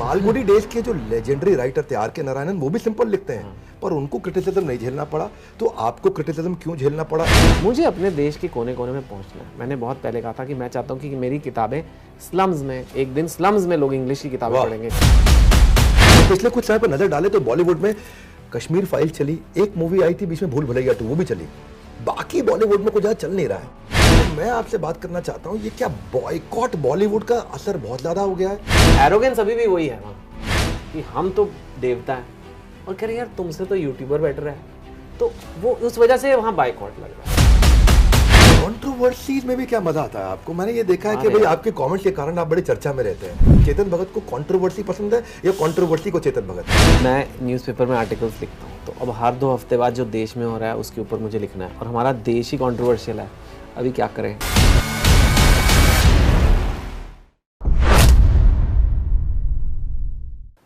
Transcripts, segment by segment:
Malgudi days के जो legendary writer थे आर के नारायणन, वो भी सिंपल लिखते हैं, पर उनको क्रिटिसिज्म नहीं झेलना पड़ा, तो आपको क्रिटिसिज्म क्यों झेलना पड़ा? मुझे अपने देश के कोने कोने में पहुंचना है। मैंने बहुत पहले कहा था कि मैं चाहता हूं कि मेरी किताबें स्लम्स में, एक दिन स्लम्स में लोग इंग्लिश की किताबें पढ़ेंगे। पिछले कुछ समय पर नजर डाले तो बॉलीवुड में कश्मीर फाइल चली, एक मूवी आई थी बीच में भूल भुलैया 2, वो भी चली, बाकी बॉलीवुड में कुछ ज्यादा चल नहीं रहा है। तो मैं आपसे बात करना चाहता हूँ, ये क्या बॉयकॉट बॉलीवुड का असर बहुत ज्यादा हो गया है? एरोगेंस अभी भी वही है वहाँ कि हम तो देवता है और कह रहे यार तुमसे तो यूट्यूबर बेटर है, तो वो उस वजह से वहाँ बायकॉट लग रहा है। कंट्रोवर्सीज में भी क्या मजा आता है आपको? मैंने ये देखा है कि भाई आपके कमेंट्स के कारण आप बड़ी चर्चा में रहते हैं। चेतन भगत को कंट्रोवर्सी पसंद है या कंट्रोवर्सी को चेतन भगत? मैं न्यूज़पेपर में आर्टिकल्स लिखता हूँ, तो अब हर 2 हफ्ते बाद जो देश में हो रहा है उसके ऊपर मुझे लिखना है, और हमारा देश ही कंट्रोवर्शियल है। अभी क्या करें?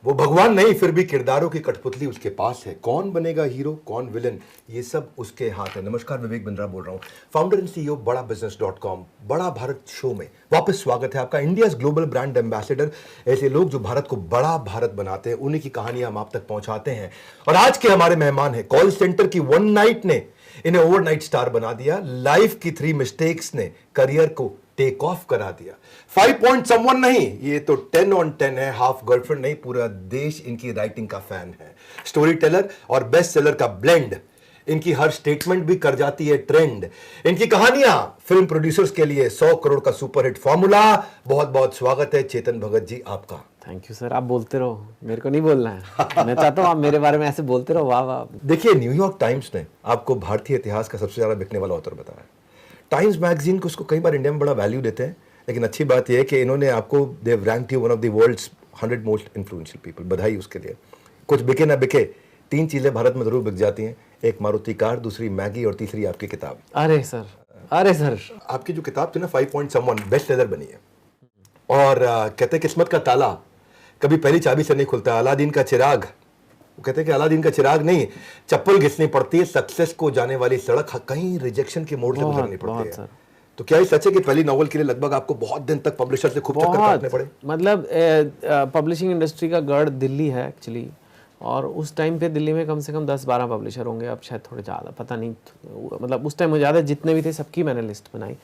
वो भगवान नहीं, फिर भी किरदारों की कठपुतली उसके पास है। कौन बनेगा हीरो, कौन विलन, ये सब उसके हाथ है। नमस्कार, विवेक बिंद्रा बोल रहा हूँ, फाउंडर एंड सीईओ बड़ाबिजनेस.com। बड़ा भारत शो में वापस स्वागत है आपका। इंडियाज ग्लोबल ब्रांड एम्बेसडर, ऐसे लोग जो भारत को बड़ा भारत बनाते हैं, उन्हीं की कहानियां हम आप तक पहुंचाते हैं। और आज के हमारे मेहमान हैं, कॉल सेंटर की वन नाइट ने इन्हें ओवरनाइट स्टार बना दिया, लाइफ की 3 मिस्टेक्स ने करियर को टेक ऑफ करा दिया। 5 पॉइंट समवन नहीं, ये तो 10 on 10 है। हाफ गर्लफ्रेंड नहीं, पूरा देश इनकी राइटिंग का फैन है। स्टोरी टेलर और बेस्ट सेलर का ब्लेंड, इनकी हर स्टेटमेंट भी कर जाती है ट्रेंड। इनकी कहानियां फिल्म प्रोड्यूसर्स के लिए 100 करोड़ का सुपरहिट फॉर्मूला। बहुत बहुत स्वागत है चेतन भगत जी आपका। थैंक यू सर, आप बोलते रहो, मेरे को नहीं बोलना है। मैं चाहता हूँ आप मेरे बारे में ऐसे बोलते रहो। वाह वाह। देखिए, न्यूयॉर्क टाइम्स ने आपको भारतीय इतिहास का सबसे ज्यादा बिकने वाला ऑथर बताया। टाइम्स मैगजीन को उसको कई बार इंडिया में बड़ा वैल्यू देते हैं, लेकिन अच्छी बात यह है कि इन्होंने आपको they ranked you one of the world's 100 most influential people. बधाई उसके लिए। कुछ बिके ना बिके, 3 चीजें भारत में जरूर बिक जाती हैं, एक मारुति कार, दूसरी मैगी और तीसरी आपकी किताब। अरे सर, अरे सर, आपकी जो किताब थी ना 5 पॉइंट समवन, बेस्ट सेलर बनी है। और कहते हैं किस्मत का ताला कभी पहली चाबी से नहीं खुलता। अलादीन का चिराग, वो कहते हैं कि अलादीन का चिराग नहीं, चप्पल घिसनी पड़ती है। सक्सेस को जाने वाली सड़क कहीं रिजेक्शन के मोड़ से गुजरनी पड़ती है। तो क्या ये सच है कि पहली नॉवल के लिए लगभग आपको बहुत दिन तक पब्लिशर से खूब चक्कर काटने पड़े? मतलब पब्लिशिंग इंडस्ट्री का गढ़ दिल्ली है एक्चुअली, और उस टाइम पे दिल्ली में कम से कम 10-12 पब्लिशर होंगे, अब शायद थोड़े ज़्यादा, पता नहीं। मतलब उस टाइम मुझे ज़्यादा, जितने भी थे सबकी मैंने लिस्ट बनाई।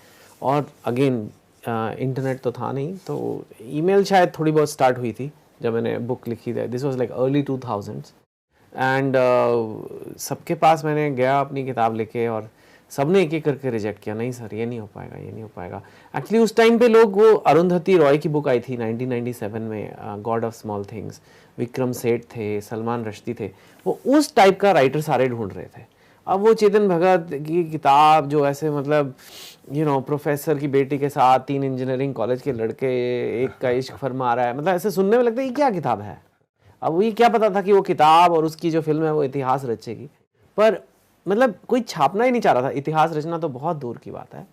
और अगेन इंटरनेट तो था नहीं, तो ईमेल शायद थोड़ी बहुत स्टार्ट हुई थी जब मैंने बुक लिखी थी। This was like early 2000s and सबके पास मैंने गया अपनी किताब लेके, और सबने एक एक करके रिजेक्ट किया। नहीं सर, ये नहीं हो पाएगा, ये नहीं हो पाएगा। एक्चुअली उस टाइम पे लोग, वो अरुंधति रॉय की बुक आई थी 1997 में, God of small things, Vikram Seth थे, सलमान रश्दी थे, वो उस टाइप का राइटर सारे ढूंढ रहे थे। अब वो चेतन भगत की किताब जो ऐसे, मतलब प्रोफेसर की बेटी के साथ 3 इंजीनियरिंग कॉलेज के लड़के, एक का इश्क फरमा रहा है, मतलब ऐसे सुनने में लगता है ये क्या किताब है। अब ये क्या पता था कि वो किताब और उसकी जो फिल्म है वो इतिहास रचेगी, पर मतलब कोई छापना ही नहीं चाह रहा था। इतिहास रचना तो बहुत दूर की बात है।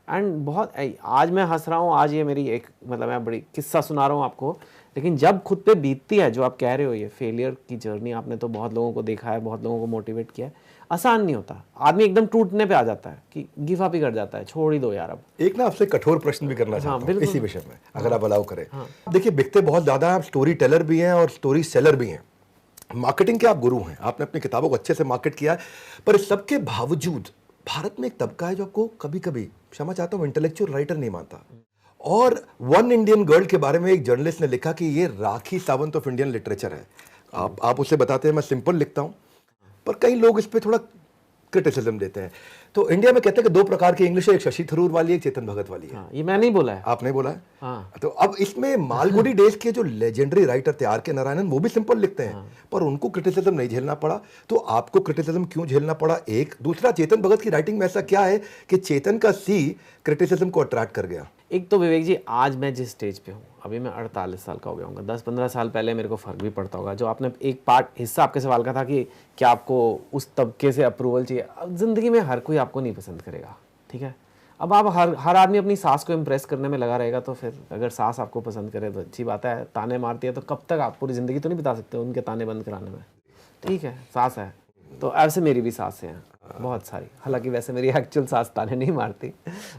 एंड बहुत, आज मैं हंस रहा हूँ, आज ये मेरी एक, मतलब मैं बड़ी किस्सा सुना रहा हूँ आपको, लेकिन जब खुद पे बीतती है, जो आप कह रहे हो, ये फेलियर की जर्नी, आपने तो बहुत लोगों को देखा है, बहुत लोगों को मोटिवेट किया है, आसान नहीं होता। आदमी एकदम टूटने पे आ जाता है कि गिव अप ही कर जाता है, छोड़ ही दो यार। अब एक ना आपसे कठोर प्रश्न भी करना चाहता हूं इसी विषय में, अगर आप अलाउ करें। देखिए, बिकते बहुत ज्यादा, आप स्टोरी टेलर भी हैं और स्टोरी सेलर भी हैं, मार्केटिंग के आप गुरु हैं, आपने अपनी किताबों को अच्छे से मार्केट किया है। पर इस सबके बावजूद भारत में एक तबका है जो आपको कभी कभी, क्षमा चाहता हूं, इंटेलेक्चुअल राइटर नहीं मानता। और वन इंडियन गर्ल के बारे में एक जर्नलिस्ट ने लिखा कि ये Rakhi Sawant of Indian literature है। आप उसे बताते हैं मैं सिंपल लिखता हूं, पर कई लोग इस पर थोड़ा क्रिटिसिज्म देते हैं। तो इंडिया में कहते हैं कि 2 प्रकार की इंग्लिश है, एक शशि थरूर वाली, एक चेतन भगत वाली है। हाँ, ये मैं नहीं बोला है, आपने बोला है। हाँ। तो अब इसमें मालगुडी डेज के जो लेजेंडरी राइटर थे आर के नारायणन, वो भी सिंपल लिखते हैं, पर उनको क्रिटिसिज्म नहीं झेलना पड़ा, तो आपको क्रिटिसिज्म क्यों झेलना पड़ा? एक दूसरा, चेतन भगत की राइटिंग में ऐसा क्या है कि चेतन का सी क्रिटिसिज्म को अट्रैक्ट कर गया? एक तो विवेक जी, आज मैं जिस स्टेज पे हूँ, अभी मैं 48 साल का हो गया हूँ, 10-15 साल पहले मेरे को फ़र्क भी पड़ता होगा। जो आपने एक पार्ट हिस्सा आपके सवाल का था कि क्या आपको उस तबके से अप्रूवल चाहिए, अब ज़िंदगी में हर कोई आपको नहीं पसंद करेगा, ठीक है। अब आप हर आदमी अपनी सास को इम्प्रेस करने में लगा रहेगा, तो फिर अगर सास आपको पसंद करे तो अच्छी बात है, ताने मारती है तो कब तक आप पूरी ज़िंदगी तो नहीं बिता सकते उनके ताने बंद कराने में, ठीक है। सास है तो ऐसे मेरी भी सासें हैं बहुत सारी, हालांकि वैसे मेरी एक्चुअल सास ताने नहीं मारती,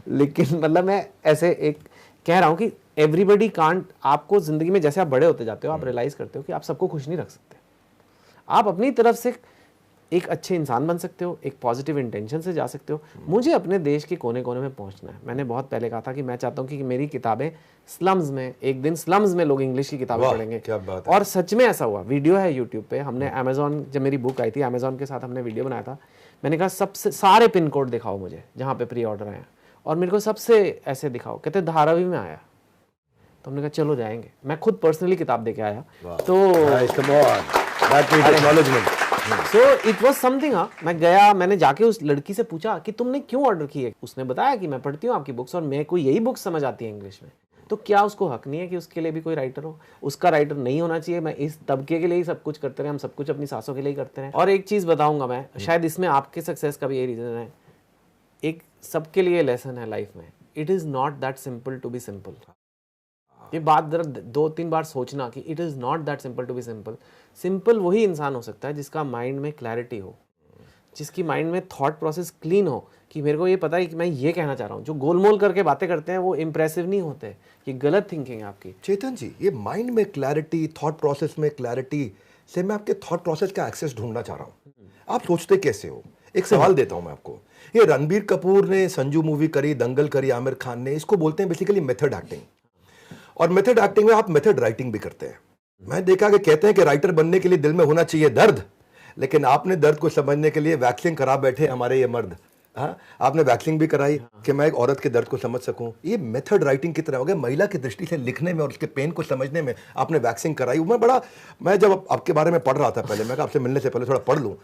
लेकिन मतलब मैं ऐसे एक कह रहा हूँ कि एवरीबडी कांट, आपको जिंदगी में जैसे आप बड़े होते जाते हो आप रियलाइज करते हो कि आप सबको खुश नहीं रख सकते। आप अपनी तरफ से एक अच्छे इंसान बन सकते हो, एक पॉजिटिव इंटेंशन से जा सकते हो। मुझे अपने देश के कोने कोने में पहुंचना है। मैंने बहुत पहले कहा था कि मैं चाहता हूं कि मेरी किताबें स्लम्स में, एक दिन स्लम्स में लोग इंग्लिश की किताबें पढ़ेंगे। क्या बात है। और सच में ऐसा हुआ। वीडियो है यूट्यूब पे। हमने अमेजोन, जब मेरी बुक आई थी अमेजोन के साथ हमने वीडियो बनाया था। मैंने कहा सबसे सारे पिन कोड दिखाओ मुझे जहाँ पे प्री ऑर्डर आए, और मेरे को सबसे ऐसे दिखाओ। कहते धारावी में आया। तो हमने कहा चलो जाएंगे। मैं खुद पर्सनली किताब दे के आया। तो सो इट वॉज समथिंग। मैं गया, मैंने जाके उस लड़की से पूछा कि तुमने क्यों ऑर्डर की है। उसने बताया कि मैं पढ़ती हूँ आपकी बुक्स और मेरे को यही बुक्स समझ आती है इंग्लिश में। तो क्या उसको हक नहीं है कि उसके लिए भी कोई राइटर हो? उसका राइटर नहीं होना चाहिए। मैं इस तबके के लिए ही सब कुछ करते रहे, हम सब कुछ अपनी सासों के लिए ही करते रहे। और एक चीज़ बताऊंगा मैं, शायद इसमें आपके सक्सेस का भी यही रीज़न है। एक सबके लिए लेसन है लाइफ में, it is not that simple to be simple. ये बात जरा 2-3 बार सोचना कि it is not that simple to be simple. Simple वही इंसान हो सकता है जिसका माइंड में क्लैरिटी हो, जिसकी माइंड में थॉट प्रोसेस क्लीन हो, कि मेरे को ये पता है कि मैं ये कहना चाह रहा हूँ। जो गोलमोल करके बातें करते हैं वो इंप्रेसिव नहीं होते, ये गलत थिंकिंग है आपकी। चेतन जी, ये माइंड में क्लैरिटी, थॉट प्रोसेस में क्लैरिटी से मैं आपके थॉट प्रोसेस का एक्सेस ढूंढना चाह रहा हूँ। आप सोचते कैसे हो? एक सवाल देता हूँ मैं आपको। ये रणबीर कपूर ने संजू मूवी करी, दंगल करी, आमिर खान ने, इसको बोलते हैं बेसिकली मेथड एक्टिंग। और मेथड एक्टिंग में आप मेथड राइटिंग भी करते हैं। मैं देखा कि कहते हैं कि राइटर बनने के लिए दिल में होना चाहिए दर्द, लेकिन आपने दर्द को समझने के लिए वैक्सिंग करा बैठे हमारे ये मर्द। हाँ, आपने वैक्सिंग भी कराई कि मैं एक औरत के दर्द को समझ सकूं। ये मेथड राइटिंग की तरह हो गया। महिला की दृष्टि से लिखने में और उसके पेन को समझने में आपने वैक्सिंग कराई। मैं जब आपके बारे में पढ़ रहा था पहले, मैं आपसे मिलने से पहले थोड़ा पढ़ लूं।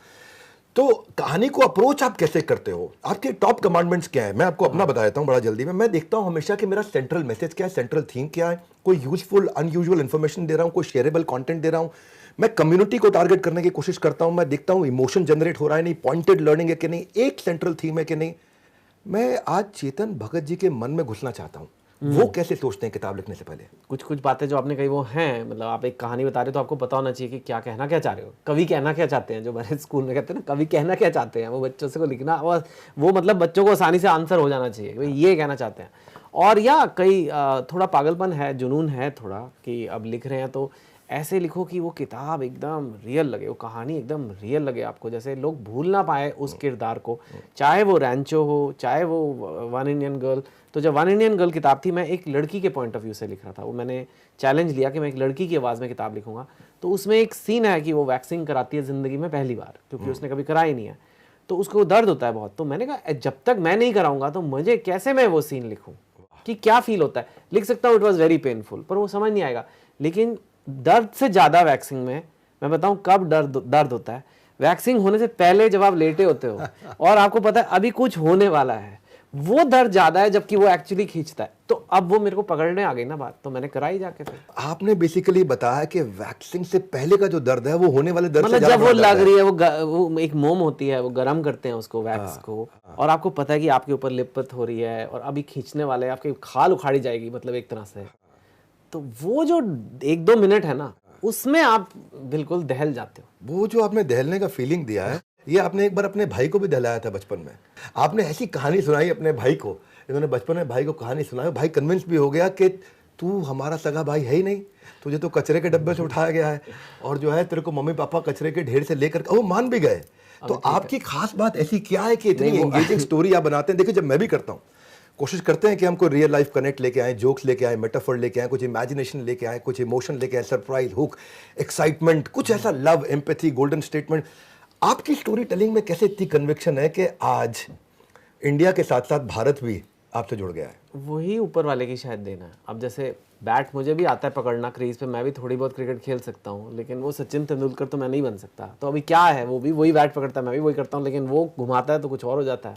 तो कहानी को अप्रोच आप कैसे करते हो? आपके टॉप कमांडमेंट्स क्या है? मैं आपको अपना बता देता हूं बड़ा जल्दी में। मैं देखता हूं हमेशा कि मेरा सेंट्रल मैसेज क्या है, सेंट्रल थीम क्या है, कोई यूजफुल अनयूजुअल इंफॉर्मेशन दे रहा हूं, कोई शेयरेबल कंटेंट दे रहा हूं। मैं कम्युनिटी को टारगेट करने की कोशिश करता हूं। मैं देखता हूं इमोशन जनरेट हो रहा है नहीं, पॉइंटेड लर्निंग है कि नहीं, एक सेंट्रल थीम है कि नहीं। मैं आज चेतन भगत जी के मन में घुसना चाहता हूं। वो कैसे सोचते हैं किताब लिखने से पहले? कुछ कुछ बातें जो आपने कही वो हैं, मतलब आप एक कहानी बता रहे हो तो आपको पता होना चाहिए कि क्या कहना क्या चाह रहे हो। कवि कहना क्या चाहते हैं, जो हमारे स्कूल में कहते हैं ना, कवि कहना क्या चाहते हैं, वो बच्चों से को लिखना, और वो मतलब बच्चों को आसानी से आंसर हो जाना चाहिए कि ये कहना चाहते हैं। और या कई थोड़ा पागलपन है, जुनून है थोड़ा, कि अब लिख रहे हैं तो ऐसे लिखो कि वो किताब एकदम रियल लगे, वो कहानी एकदम रियल लगे आपको, जैसे लोग भूल ना पाए उस किरदार को, चाहे वो रैंचो हो, चाहे वो वन इंडियन गर्ल। तो जब वन इंडियन गर्ल किताब थी, मैं एक लड़की के पॉइंट ऑफ व्यू से लिख रहा था। वो मैंने चैलेंज लिया कि मैं एक लड़की की आवाज़ में किताब लिखूंगा। तो उसमें एक सीन है कि वो वैक्सिंग कराती है ज़िंदगी में पहली बार, क्योंकि उसने कभी कराई नहीं है, तो उसको दर्द होता है बहुत। तो मैंने कहा जब तक मैं नहीं कराऊंगा तो मुझे कैसे मैं वो सीन लिखूँ कि क्या फील होता है। लिख सकता हूँ इट वॉज वेरी पेनफुल, पर वो समझ नहीं आएगा। लेकिन दर्द से ज़्यादा वैक्सिंग में, मैं बताऊं कब दर्द होता है, वैक्सिंग होने से पहले जब आप लेटे होते हो और आपको पता है अभी कुछ होने वाला है, वो दर्द ज़्यादा है जबकि वो एक्चुअली खींचता है। तो अब वो मेरे को पकड़ने आ गई ना बात, तो मैंने कराई जाके। फिर आपने बेसिकली बताया कि वैक्सिंग से पहले का जो दर्द है वो होने वाले दर्द से मतलब ज्यादा जब वो बड़ा दर्द लग रही है, वो एक मोम होती है, वो गर्म करते हैं उसको, वैक्स को, और आपको पता है कि आपके ऊपर लिपत हो रही है और अभी खींचने वाले हैं, आपकी खाल उखाड़ी जाएगी मतलब एक तरह से। तो वो जो 1-2 मिनट है ना, उसमें आप बिल्कुल दहल जाते हो। वो जो आपने दहलने का फीलिंग दिया है, ये आपने एक बार अपने भाई को भी दहलाया था बचपन में। आपने ऐसी कहानी सुनाई अपने भाई को, इन्होंने बचपन में भाई को कहानी सुनाई, भाई कन्विंस भी हो गया कि तू हमारा सगा भाई है ही नहीं, तुझे तो कचरे के डब्बे से उठाया गया है, और जो है तेरे को मम्मी पापा कचरे के ढेर से लेकर, वो मान भी गए। तो आपकी खास बात ऐसी क्या है कि इतनी एंगेजिंग स्टोरी आप बनाते हैं? देखिए, जब मैं भी करता हूँ, कोशिश करते हैं कि हमको रियल लाइफ कनेक्ट लेके आए, जोक्स लेके आए, मेटाफर लेके आए, कुछ इमेजिनेशन लेके आए, कुछ इमोशन लेके आए, सरप्राइज, हुक, एक्साइटमेंट, कुछ ऐसा, लव, एम्पैथी, गोल्डन स्टेटमेंट। आपकी स्टोरी टेलिंग में कैसे इतनी कन्विक्शन है कि आज इंडिया के साथ साथ भारत भी आपसे जुड़ गया है? वही ऊपर वाले की शायद देना है। अब जैसे बैट मुझे भी आता है पकड़ना क्रीज पे, मैं भी थोड़ी बहुत क्रिकेट खेल सकता हूँ, लेकिन वो सचिन तेंदुलकर तो मैं नहीं बन सकता। तो अभी क्या है, वो भी वही बैट पकड़ता है, मैं भी वही करता हूँ, लेकिन वो घुमाता है तो कुछ और हो जाता है।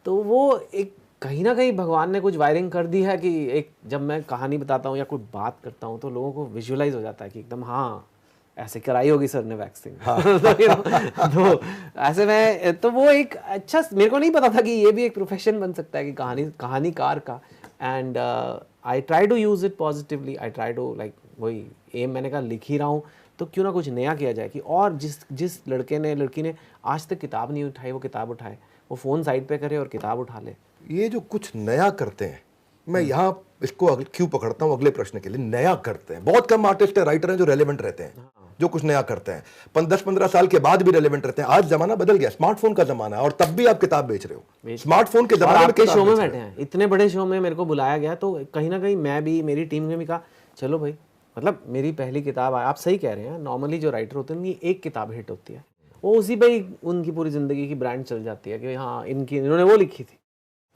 तो वो एक कहीं ना कहीं भगवान ने कुछ वायरिंग कर दी है कि एक जब मैं कहानी बताता हूँ या कोई बात करता हूँ तो लोगों को विजुअलाइज हो जाता है कि एकदम हाँ ऐसे कराई होगी सर ने वैक्सिंग। हाँ। तो ऐसे में तो वो एक अच्छा, मेरे को नहीं पता था कि ये भी एक प्रोफेशन बन सकता है कि कहानीकार का। And I try to use it positively, I try to like, वही एम मैंने कहा लिख ही रहा हूँ तो क्यों ना कुछ नया किया जाए कि, और जिस लड़की ने आज तक किताब नहीं उठाई वो किताब उठाए, वो फ़ोन साइड पे करे और किताब उठा ले। ये जो कुछ नया करते हैं, मैं यहाँ इसको क्यों पकड़ता हूँ अगले प्रश्न के लिए, नया करते हैं। बहुत कम आर्टिस्ट है, राइटर हैं जो रेलेवेंट रहते हैं, जो कुछ नया करते हैं, 10-15 साल के बाद भी रेलेवेंट रहते हैं। आज जमाना बदल गया, स्मार्टफोन का जमाना है, और तब भी आप किताब बेच रहे हो स्मार्टफोन के जमाने में। आपके शो में बैठे हैं, इतने बड़े शो में मेरे को बुलाया गया, तो कहीं ना कहीं मैं भी, मेरी टीम ने भी कहा चलो भाई, मतलब मेरी पहली किताब, आप सही कह रहे हैं, नॉर्मली जो राइटर होते हैं उनकी एक किताब हिट होती है, वो उसी पे ही उनकी पूरी जिंदगी की ब्रांड चल जाती है कि हाँ इन्होंने वो लिखी थी।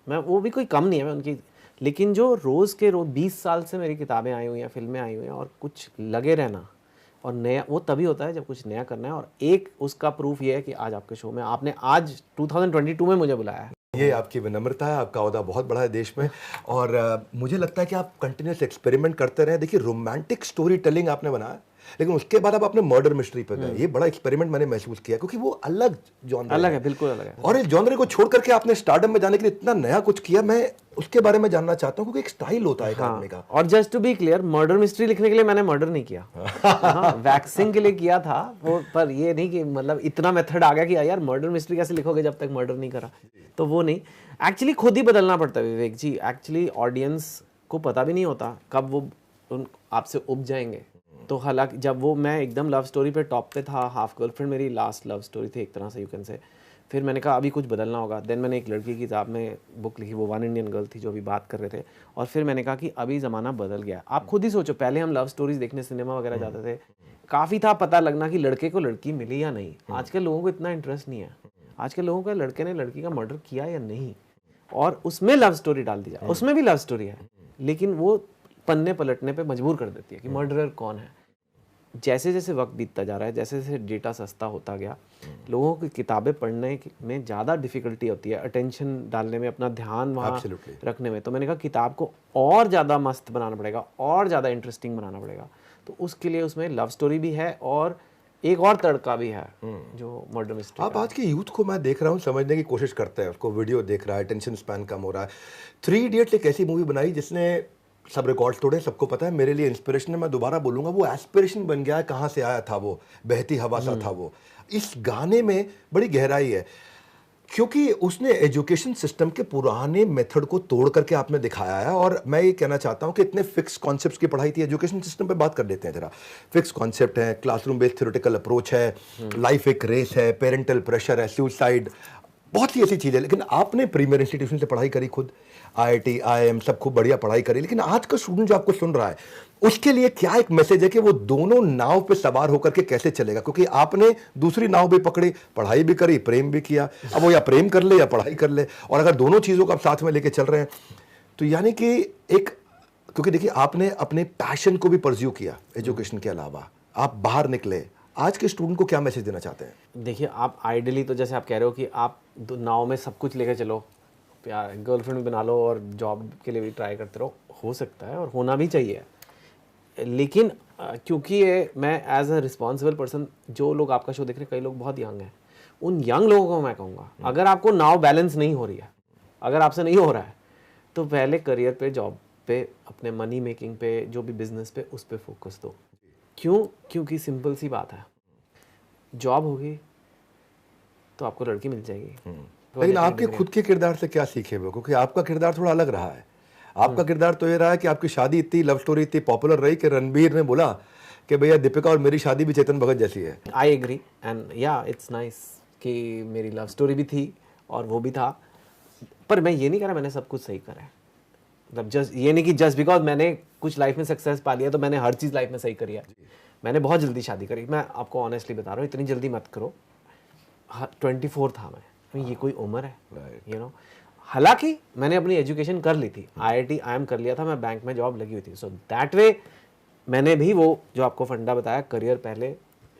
मैं वो भी कोई कम नहीं है मैं उनकी, लेकिन जो रोज़ 20 साल से मेरी किताबें आई हुई हैं, फिल्में आई हुई हैं, और कुछ लगे रहना और नया, वो तभी होता है जब कुछ नया करना है। और एक उसका प्रूफ ये है कि आज आपके शो में आपने आज 2022 में मुझे बुलाया है। ये आपकी विनम्रता है, आपका ओहदा बहुत बड़ा है देश में, और मुझे लगता है कि आप कंटिन्यूस एक्सपेरिमेंट करते रहे। देखिए रोमांटिक स्टोरी टेलिंग आपने बनाया, लेकिन उसके बाद अब आपने मर्डर मिस्ट्री पे गए। ये बड़ा एक्सपेरिमेंट मैंने महसूस किया, क्योंकि वो अलग जॉनर अलग है, बिल्कुल अलग है। और इस जॉनर को छोड़ करके आपने स्टारडम में जाने के लिए इतना नया कुछ किया। मैं उसके बारे में जानना चाहता हूँ, क्योंकि एक स्टाइल होता है आदमी का। और just to be clear, murder mystery लिखने के लिए मैंने मर्डर नहीं किया। हाँ, वैक्सिंग के लिए किया था वो, पर ये नहीं कि मतलब इतना मेथड आ गया कि यार मर्डर मिस्ट्री कैसे लिखोगे जब तक मर्डर नहीं करा, तो वो नहीं। एक्चुअली खुद ही बदलना पड़ता है विवेक जी। एक्चुअली ऑडियंस को पता भी नहीं होता कब वो आपसे उब जाएंगे। तो हालांकि जब वो, मैं एकदम लव स्टोरी पे टॉप पे था, हाफ गर्लफ्रेंड मेरी लास्ट लव स्टोरी थी एक तरह से, यू कैन से। फिर मैंने कहा अभी कुछ बदलना होगा। देन मैंने एक लड़की की किताब में बुक लिखी, वो वन इंडियन गर्ल थी जो अभी बात कर रहे थे। और फिर मैंने कहा कि अभी ज़माना बदल गया। आप खुद ही सोचो, पहले हम लव स्टोरीज देखने सिनेमा वगैरह जाते थे, काफ़ी था पता लगना कि लड़के को लड़की मिली या नहीं। आजकल लोगों को इतना इंटरेस्ट नहीं है। आजकल लोगों का लड़के ने लड़की का मर्डर किया या नहीं, और उसमें लव स्टोरी डाल दी जाए, उसमें भी लव स्टोरी है, लेकिन वो पन्ने पलटने पे मजबूर कर देती है कि मर्डरर कौन है। जैसे जैसे वक्त बीतता जा रहा है, जैसे जैसे डेटा सस्ता होता गया, लोगों की किताबें पढ़ने में ज़्यादा डिफिकल्टी होती है, अटेंशन डालने में, अपना ध्यान वहाँ रखने में। तो मैंने कहा किताब को और ज़्यादा मस्त बनाना पड़ेगा, और ज़्यादा इंटरेस्टिंग बनाना पड़ेगा। तो उसके लिए उसमें लव स्टोरी भी है और एक और तड़का भी है जो मर्डर मिस्ट्री। आप आज के यूथ को मैं देख रहा हूँ, समझने की कोशिश करते हैं, उसको वीडियो देख रहा है, टेंशन स्पैन कम हो रहा है। 3 इडियट्स एक ऐसी मूवी बनाई जिसने सब रिकॉर्ड तोड़े, सबको पता है। मेरे लिए इंस्पिरेशन है, मैं दोबारा बोलूंगा, वो एस्पिरेशन बन गया है। कहाँ से आया था वो, बहती हवा सा था वो। इस गाने में बड़ी गहराई है, क्योंकि उसने एजुकेशन सिस्टम के पुराने मेथड को तोड़ करके आपने दिखाया है। और मैं ये कहना चाहता हूँ कि इतने फिक्स कॉन्सेप्ट्स की पढ़ाई थी, एजुकेशन सिस्टम पे बात कर लेते हैं जरा। फिक्स कॉन्सेप्ट है, क्लासरूम बेस्ड थ्योरेटिकल अप्रोच है, लाइफ एक रेस है, पेरेंटल प्रेशर है, सुसाइड, बहुत सी ऐसी चीज़ें। लेकिन आपने प्रीमियर इंस्टीट्यूशन से पढ़ाई करी, खुद IIT IIM सब खूब बढ़िया पढ़ाई करी। लेकिन आज का स्टूडेंट जो आपको सुन रहा है, उसके लिए क्या एक मैसेज है कि वो दोनों नाव पे सवार होकर के कैसे चलेगा? क्योंकि आपने दूसरी नाव भी पकड़ी, पढ़ाई भी करी, प्रेम भी किया। अब वो या प्रेम कर ले या पढ़ाई कर ले, और अगर दोनों चीज़ों को आप साथ में लेके चल रहे हैं, तो यानी कि एक, क्योंकि देखिए आपने अपने पैशन को भी परस्यू किया एजुकेशन के अलावा, आप बाहर निकले। आज के स्टूडेंट को क्या मैसेज देना चाहते हैं? देखिए, आप आइडियली तो जैसे आप कह रहे हो कि आप नाव में सब कुछ लेकर चलो, प्यार गर्लफ्रेंड बना लो और जॉब के लिए भी ट्राई करते रहो, हो सकता है और होना भी चाहिए। लेकिन क्योंकि ये, मैं एज अ रिस्पॉन्सिबल पर्सन, जो लोग आपका शो देख रहे हैं, कई लोग बहुत यंग हैं, उन यंग लोगों को मैं कहूँगा, अगर आपको नाव बैलेंस नहीं हो रही है, अगर आपसे नहीं हो रहा है, तो पहले करियर पे, जॉब पे, अपने मनी मेकिंग पे, जो भी बिजनेस पे, उस पर फोकस दो। क्यों? क्योंकि सिंपल सी बात है, जॉब होगी तो आपको लड़की मिल जाएगी। लेकिन आपके खुद के किरदार से क्या सीखे वो? क्योंकि आपका किरदार थोड़ा अलग रहा है। आपका किरदार तो ये रहा है कि आपकी शादी इतनी, लव स्टोरी इतनी पॉपुलर रही कि रणबीर ने बोला कि भैया दीपिका और मेरी शादी भी चेतन भगत जैसी है। आई एग्री, एंड या इट्स नाइस कि मेरी लव स्टोरी भी थी और वो भी था। पर मैं ये नहीं कह रहा मैंने सब कुछ सही करा है। मतलब जस्ट ये नहीं कि जस्ट बिकॉज मैंने कुछ लाइफ में सक्सेस पा लिया तो मैंने हर चीज़ लाइफ में सही करी है। मैंने बहुत जल्दी शादी करी, मैं आपको ऑनेस्टली बता रहा हूँ, इतनी जल्दी मत करो। 24 था मैं, ये कोई उम्र है, यू नो। हालांकि मैंने अपनी एजुकेशन कर ली थी, IIT IIM कर लिया था, मैं बैंक में जॉब लगी हुई थी। सो दैट वे मैंने भी वो जो आपको फंडा बताया, करियर पहले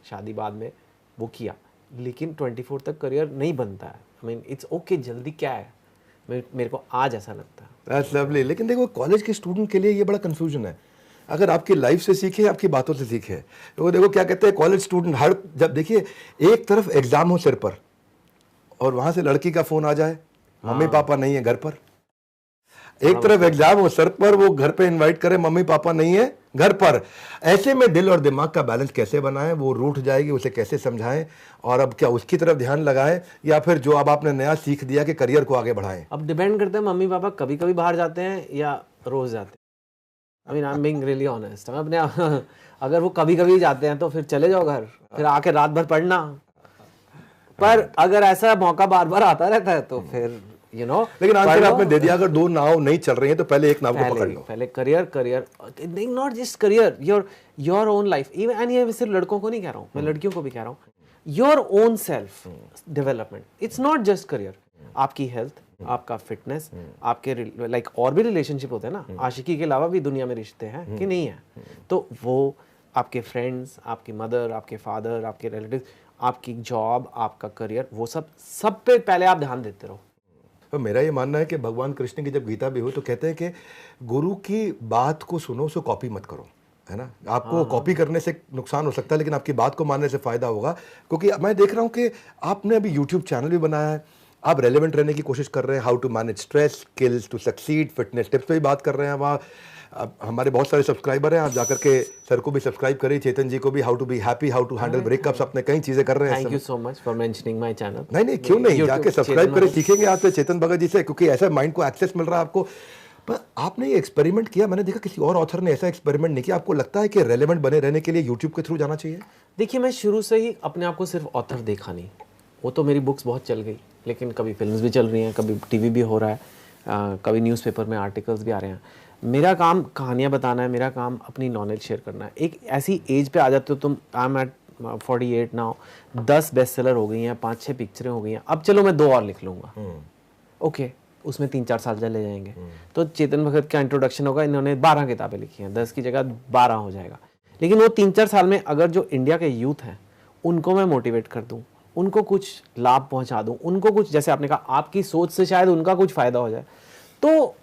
शादी बाद में, वो किया। लेकिन 24 तक करियर नहीं बनता है। आई मीन इट्स ओके, जल्दी क्या है, मेरे को आज ऐसा लगता है। That's lovely. लेकिन देखो, कॉलेज के स्टूडेंट के लिए ये बड़ा कंफ्यूजन है। अगर आपकी लाइफ से सीखे, आपकी बातों से सीखे, तो देखो क्या कहते हैं कॉलेज स्टूडेंट, हर जब देखिए एक तरफ एग्जाम हो सिर पर और वहां से लड़की का फोन आ जाए, मम्मी पापा नहीं है घर पर। एक तरफ एग्जाम हो सर पर, वो घर पे इनवाइट करे, मम्मी पापा नहीं है घर पर। ऐसे में दिल और दिमाग का बैलेंस कैसे बनाएं? वो रूठ जाएगी, उसे कैसे समझाएं? और अब क्या उसकी तरफ ध्यान लगाएं, या फिर जो अब आपने नया सीख दिया कि करियर को आगे बढ़ाएं? अब डिपेंड करता है, मम्मी पापा कभी कभी बाहर जाते हैं या रोज जाते हैं। I mean I am being really honest. अपने अगर वो कभी कभी जाते हैं तो फिर चले जाओ घर, फिर आके रात भर पढ़ना। पर अगर ऐसा मौका बार बार आता रहता है तो फिर लेकिन आंसर आपने दे दिया, अगर दो नाव नहीं चल रही है तो पहले एक नाव को पकड़ लो। पहले career not just career, your own life. Even ये सिर्फ लड़कों को नहीं कह रहा हूँ, मैं लड़कियों को भी कह रहा हूँ। Your own self development, it's not just career. आपकी हेल्थ, आपका फिटनेस, आपके लाइक और भी रिलेशनशिप होते हैं ना, आशिकी के अलावा भी दुनिया में रिश्ते हैं कि नहीं है, तो वो आपके फ्रेंड्स, आपकी मदर, आपके फादर, आपके रिलेटिव, आपकी जॉब, आपका करियर, वो सब पे पहले आप ध्यान देते रहो। तो मेरा ये मानना है कि भगवान कृष्ण की जब गीता भी हो तो कहते हैं कि गुरु की बात को सुनो, उसको कॉपी मत करो, है ना। आपको कॉपी करने से नुकसान हो सकता है, लेकिन आपकी बात को मानने से फायदा होगा। क्योंकि मैं देख रहा हूँ कि आपने अभी यूट्यूब चैनल भी बनाया है, आप रेलेवेंट रहने की कोशिश कर रहे हैं, how to manage stress, skills to succeed, fitness tips पे भी बात कर रहे हैं। वहाँ हमारे बहुत सारे सब्सक्राइबर हैं, आप जाकर के सर को भी सब्सक्राइब करिए, चेतन जी को भी, how to be happy, how to handle breakups, अपने कई चीजें कर रहे हैं। Thank you so much for mentioning my channel. नहीं क्यों नहीं, जाके सब्सक्राइब करें, सीखेंगे आपसे चेतन भगत जी से, क्योंकि ऐसा माइंड को एक्सेस मिल रहा है आपको। पर आपने ये एक्सपेरिमेंट किया, मैंने देखा किसी और ऑथर ने ऐसा एक्सपेरिमेंट नहीं किया। आपको लगता है कि रेलेवेंट बने रहने के लिए यूट्यूब के थ्रू जाना चाहिए? देखिए, मैं शुरू से ही अपने आप को सिर्फ ऑथर देखा नहीं। वो तो मेरी बुक्स बहुत चल गई, लेकिन कभी फिल्म्स भी चल रही हैं, कभी टीवी भी हो रहा है, कभी न्यूज़पेपर में आर्टिकल्स भी आ रहे हैं। मेरा काम कहानियाँ बताना है, मेरा काम अपनी नॉलेज शेयर करना है। एक ऐसी एज पे आ जाते हो तुम, I am at 48 now, 10 best seller हो गई हैं, 5-6 पिक्चरें हो गई हैं, अब चलो मैं 2 और लिख लूँगा, ओके, उसमें 3-4 साल चले जाएंगे। तो चेतन भगत का इंट्रोडक्शन होगा, इन्होंने 12 किताबें लिखी हैं, 10 की जगह 12 हो जाएगा। लेकिन वो 3-4 साल में अगर जो इंडिया के यूथ हैं उनको मैं मोटिवेट कर दूँ, उनको कुछ लाभ पहुंचा दूं, उनको कुछ, जैसे आपने कहा, आपकी सोच से शायद उनका कुछ फायदा हो जाए, तो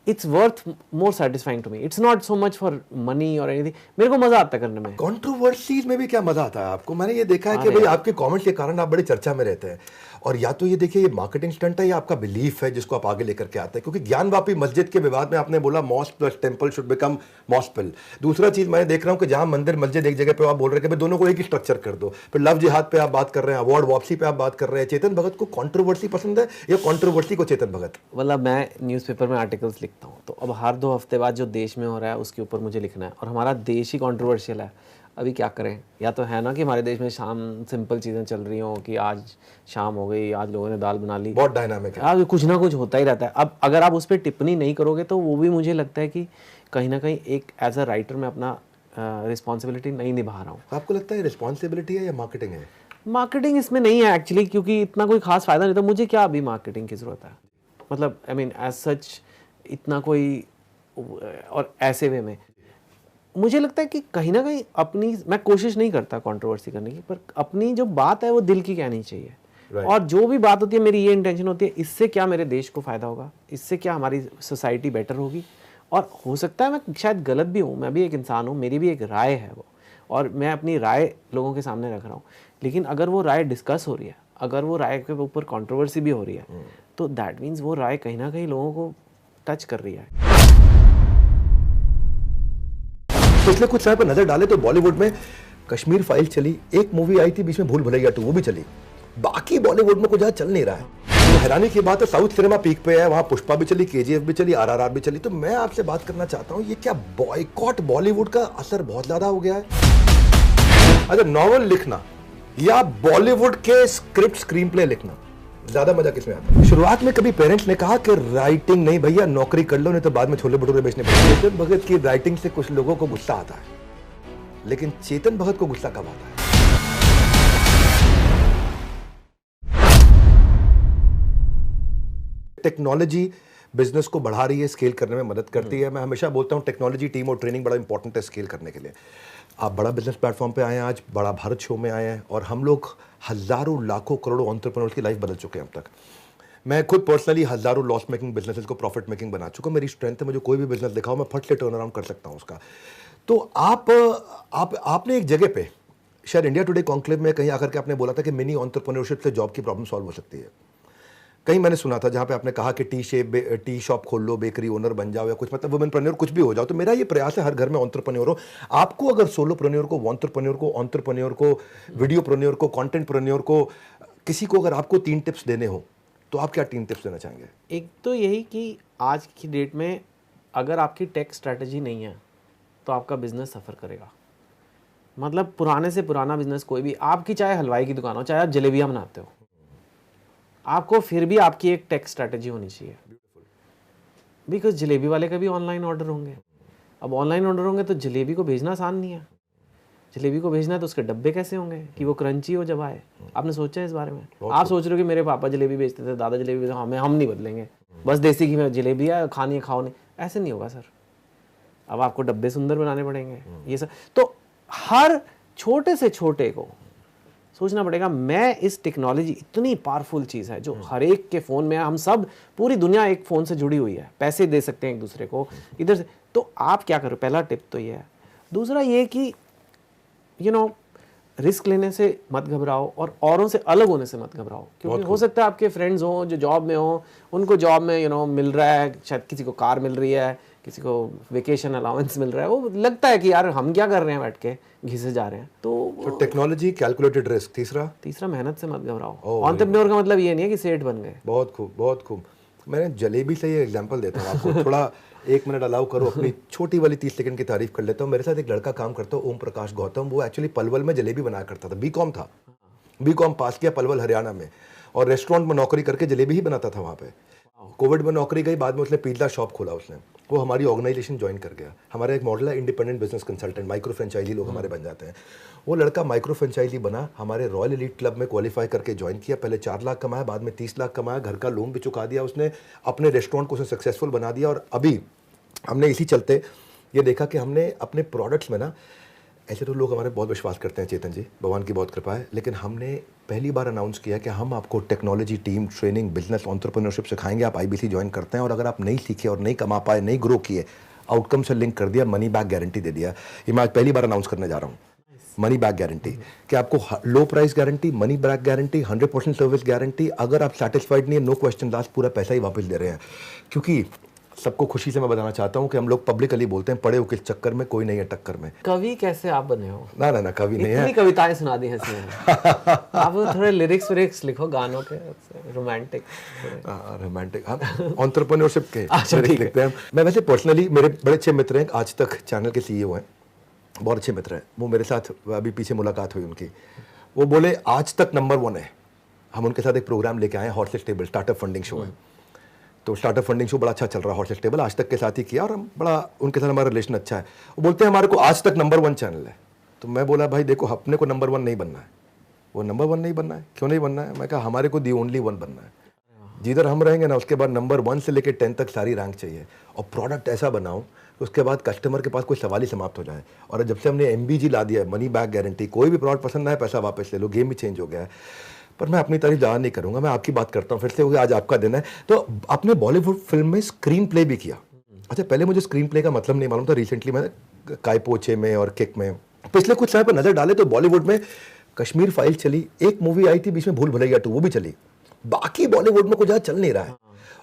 it's worth more satisfying to me. It's not so much for money और एनीथिंग। मेरे को मजा आता है करने में। कंट्रोवर्सीज में भी क्या मजा आता है आपको? मैंने ये देखा है कि भाई आपके कमेंट्स के कारण आप बड़ी चर्चा में रहते हैं। और या तो ये देखिए, ये मार्केटिंग स्टंट है या आपका बिलीफ है जिसको आप आगे लेकर के आते हैं। क्योंकि ज्ञानवापी मस्जिद के विवाद में आपने बोला mosque plus temple should become मॉस्पिल। दूसरा चीज मैं देख रहा हूं कि जहां मंदिर मस्जिद एक जगह पे आप बोल रहे हैं कि दोनों को एक ही स्ट्रक्चर कर दो। फिर लव जिहाद पे आप बात कर रहे हैं, अवार्ड वापसी पे आप बात कर रहे हैं। चेतन भगत को कंट्रोवर्सी पसंद है या कंट्रोवर्सी को चेतन भगत? मतलब मैं न्यूज़पेपर में आर्टिकल्स लिखता हूँ, तो अब हर 2 हफ्ते बाद जो देश में हो रहा है उसके ऊपर मुझे लिखना है, और हमारा देश ही कंट्रोवर्शियल है। अभी क्या करें, या तो है ना कि हमारे देश में शाम सिंपल चीज़ें चल रही हों कि आज शाम हो गई, आज लोगों ने दाल बना ली, बहुत डायनामिक है, आज कुछ ना कुछ होता ही रहता है। अब अगर आप उस पर टिप्पणी नहीं करोगे तो वो भी मुझे लगता है कि कहीं ना कहीं एक एज अ राइटर मैं अपना रिस्पॉन्सिबिलिटी नहीं निभा रहा हूँ। आपको लगता है रिस्पॉन्सिबिलिटी है या मार्केटिंग है? मार्केटिंग इसमें नहीं है एक्चुअली, क्योंकि इतना कोई खास फायदा नहीं था। मुझे क्या अभी मार्केटिंग की ज़रूरत है, मतलब आई मीन एज सच इतना कोई, और ऐसे वे में मुझे लगता है कि कहीं ना कहीं अपनी, मैं कोशिश नहीं करता कंट्रोवर्सी करने की, पर अपनी जो बात है वो दिल की कहनी चाहिए। और जो भी बात होती है, मेरी ये इंटेंशन होती है, इससे क्या मेरे देश को फ़ायदा होगा, इससे क्या हमारी सोसाइटी बेटर होगी। और हो सकता है मैं शायद गलत भी हूँ, मैं भी एक इंसान हूँ, मेरी भी एक राय है वो, और मैं अपनी राय लोगों के सामने रख रहा हूँ। लेकिन अगर वो राय डिस्कस हो रही है, अगर वो राय के ऊपर कंट्रोवर्सी भी हो रही है, तो दैट मीन्स वो राय कहीं ना कहीं लोगों को टच कर रही है। पिछले कुछ समय पर नजर डाले तो बॉलीवुड में कश्मीर फाइल चली, एक मूवी आई थी बीच में भूल भुलैया 2, वो भी चली। बाकी बॉलीवुड में कुछ चल नहीं रहा है। तो हैरानी की बात है, साउथ सिनेमा पीक पे है, वहां पुष्पा भी चली, KGF भी चली, RRR भी चली। तो मैं आपसे बात करना चाहता हूं, ये क्या बॉयकॉट बॉलीवुड का असर बहुत ज्यादा हो गया है? अच्छा, नॉवल लिखना या बॉलीवुड के स्क्रिप्ट स्क्रीन प्ले लिखना, ज्यादा मजा किसमें आता है? शुरुआत में कभी पेरेंट्स ने कहा कि राइटिंग नहीं भैया, नौकरी कर लो, नहीं तो बाद में छोले भटूरे बेचने पड़ेंगे। चेतन भगत की राइटिंग से कुछ लोगों को गुस्सा आता है, लेकिन चेतन भगत को गुस्सा कब आता है? टेक्नोलॉजी बिजनेस को बढ़ा रही है, स्केल करने में मदद करती है। मैं हमेशा बोलता हूं टेक्नोलॉजी, टीम और ट्रेनिंग बड़ा इंपॉर्टेंट है स्केल करने के लिए। आप बड़ा बिजनेस प्लेटफॉर्म पे आए हैं, आज बड़ा भारत शो में आए हैं, और हम लोग हजारों लाखों करोड़ों एंटरप्रेन्योर्स की लाइफ बदल चुके हैं अब तक। मैं खुद पर्सनली हजारों लॉस मेकिंग बिजनेसेस को प्रॉफिट मेकिंग बना चुका हूं। मेरी स्ट्रेंथ है, मुझे कोई भी बिजनेस दिखाओ, मैं फट से टर्न अराउंड कर सकता हूं उसका। तो आपने एक जगह पे शायद इंडिया टुडे कॉन्क्लेव में कहीं आकर के आपने बोला था कि मिनी एंटरप्रेन्योरशिप से जॉब की प्रॉब्लम सॉल्व हो सकती है। कहीं मैंने सुना था जहां पे आपने कहा कि टी शॉप खोल लो, बेकरी ओनर बन जाओ, या कुछ मतलब वुमेनप्रेन्योर कुछ भी हो जाओ। तो मेरा ये प्रयास है हर घर में एंटरप्रेन्योर हो। आपको अगर सोलोप्रेन्योर को, एंटरप्रेन्योर को, वीडियोप्रेन्योर को, कंटेंटप्रेन्योर को, किसी को अगर आपको 3 टिप्स देने हो तो आप क्या 3 टिप्स देना चाहेंगे? एक तो यही कि आज की डेट में अगर आपकी टेक स्ट्रैटेजी नहीं है तो आपका बिजनेस सफ़र करेगा। मतलब पुराने से पुराना बिजनेस कोई भी, आपकी चाहे हलवाई की दुकान हो, चाहे आप जलेबियाँ बनाते हो, आपको फिर भी आपकी एक टेक स्ट्रैटेजी होनी चाहिए। बिकॉज जलेबी वाले का भी ऑनलाइन ऑर्डर होंगे। अब ऑनलाइन ऑर्डर होंगे तो जलेबी को भेजना आसान नहीं है। जलेबी को भेजना है तो उसके डब्बे कैसे होंगे कि वो क्रंची हो जब आए। आपने सोचा है इस बारे में? आप सोच रहे हो कि मेरे पापा जलेबी बेचते थे, दादा जलेबी बेचते, हमें हम नहीं बदलेंगे, बस देसी घी में जलेबी है, खानी है खाओ नहीं। ऐसे नहीं होगा सर। अब आपको डब्बे सुंदर बनाने पड़ेंगे, ये सब। तो हर छोटे से छोटे को सोचना पड़ेगा। मैं इस टेक्नोलॉजी इतनी पावरफुल चीज़ है जो हर एक के फ़ोन में है। हम सब, पूरी दुनिया एक फ़ोन से जुड़ी हुई है, पैसे दे सकते हैं एक दूसरे को इधर से। तो आप क्या करो, पहला टिप तो ये है। दूसरा ये कि रिस्क लेने से मत घबराओ और औरों से अलग होने से मत घबराओ। क्योंकि हो सकता है आपके फ्रेंड्स हों जो जॉब में हों, उनको जॉब में मिल रहा है, शायद किसी को कार मिल रही है, किसी को वेकेशन अलाउंस मिल रहा है। वो लगता है कि यार हम क्या कर रहे हैं, बैठ के घिसे जा रहे हैं। तो टेक्नोलॉजी, कैलकुलेटेड रिस्क। तीसरा मेहनत से मत घबराओ। एंटरप्रेन्योर का मतलब ये नहीं है कि सेठ बन गए। बहुत खूब, बहुत खूब। मैंने जलेबी से ये एग्जांपल देता हूँ आपको। थोड़ा 1 मिनट अलाउ करो, अपनी छोटी वाली 30 सेकंड की तारीफ कर लेता हूँ। मेरे साथ एक लड़का काम करता है, ओम प्रकाश गौतम। वो एक्चुअली पलवल में जलेबी बनाया करता था। बीकॉम था, बीकॉम पास किया पलवल हरियाणा में, और रेस्टोरेंट में नौकरी करके जलेबी ही बनाता था वहाँ पे। कोविड में नौकरी गई, बाद में उसने पिज़्ज़ा शॉप खोला उसने। वो हमारी ऑर्गेनाइजेशन ज्वाइन कर गया। हमारा एक मॉडल है independent business consultant, micro franchisee लोग हमारे बन जाते हैं। वो लड़का माइक्रो फ्रेंचाइजी बना, हमारे रॉयल एलीट क्लब में क्वालिफाई करके ज्वाइन किया। पहले 4 लाख कमाया, बाद में 30 लाख कमाया, घर का लोन भी चुका दिया उसने, अपने रेस्टोरेंट को उसने सक्सेसफुल बना दिया। और अभी हमने इसी चलते ये देखा कि हमने अपने प्रोडक्ट्स में ना, ऐसे तो लोग हमारे बहुत विश्वास करते हैं चेतन जी, भगवान की बहुत कृपा है, लेकिन हमने पहली बार अनाउंस किया कि हम आपको technology, team training, business entrepreneurship सिखाएंगे। आप आईबीसी ज्वाइन करते हैं और अगर आप नहीं सीखे और नहीं कमा पाए, नहीं ग्रो किए, आउटकम से लिंक कर दिया, मनी बैक गारंटी दे दिया। ये मैं आज पहली बार अनाउंस करने जा रहा हूँ। मनी बैक गारंटी कि आपको लो price guarantee, money back guarantee, 100% service guarantee. अगर आप सेटिस्फाइड नहीं है, नो क्वेश्चन लास्ट, पूरा पैसा ही वापस दे रहे हैं। क्योंकि सबको खुशी से मैं बताना चाहता हूँ कि हम लोग पब्लिकली बोलते हैं, पढ़े हो किस चक्कर में, कोई नहीं है टक्कर में। कवि कैसे आप बने हो? ना ना ना, कवि नहीं है। इतनी कविताएं सुना दी हैं आप थोड़े लिरिक्स लिखो गानों के, रोमांटिक। रोमांटिक, हम एंटरप्रेन्योरशिप के लिखते हैं। मैं वैसे पर्सनली, मेरे बड़े अच्छे मित्र हैं, आज तक चैनल के सीईओ हैं, बहुत अच्छे मित्र हैं। वो मेरे साथ अभी पीछे मुलाकात हुई उनकी, वो बोले आज तक नंबर 1 है। हम उनके साथ एक प्रोग्राम लेके आए, horses table startup funding show है। तो स्टार्टअप फंडिंग शो बड़ा अच्छा चल रहा है, हॉर्सेस टेबल आज तक के साथ ही किया, और हम बड़ा उनके साथ हमारा रिलेशन अच्छा है। वो बोलते हैं हमारे को आज तक नंबर 1 चैनल है। तो मैं बोला भाई देखो, अपने को नंबर 1 नहीं बनना है। वो नंबर 1 नहीं बनना है, क्यों नहीं बनना है? मैं कहा हमारे को दी ओनली 1 बनना है। जिधर हम रहेंगे ना, उसके बाद नंबर 1 से लेकर 10 तक सारी रैंक चाहिए, और प्रोडक्ट ऐसा बनाऊं उसके बाद कस्टमर के पास कोई सवाल ही समाप्त हो जाए। और जब से हमने MBG ला दिया है, मनी बैक गारंटी, कोई भी प्रोडक्ट पसंद ना है पैसा वापस ले लो, गेम ही चेंज हो गया है। पर मैं अपनी तारीफ ज़्यादा नहीं करूंगा, मैं आपकी बात करता हूँ फिर से, क्योंकि आज आपका दिन है। तो आपने बॉलीवुड फिल्म में स्क्रीन प्ले भी किया। अच्छा, पहले मुझे स्क्रीन प्ले का मतलब नहीं मालूम था। रिसेंटली मैंने काय पोछे में और किक में पिछले कुछ समय पर नजर डाले तो बॉलीवुड में कश्मीर फाइल चली, एक मूवी आई थी बीच में भूल भुलैया 2, वो भी चली। बाकी बॉलीवुड में कुछ ज़्यादा चल नहीं रहा है।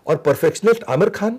और परफेक्शनिस्ट आमिर खान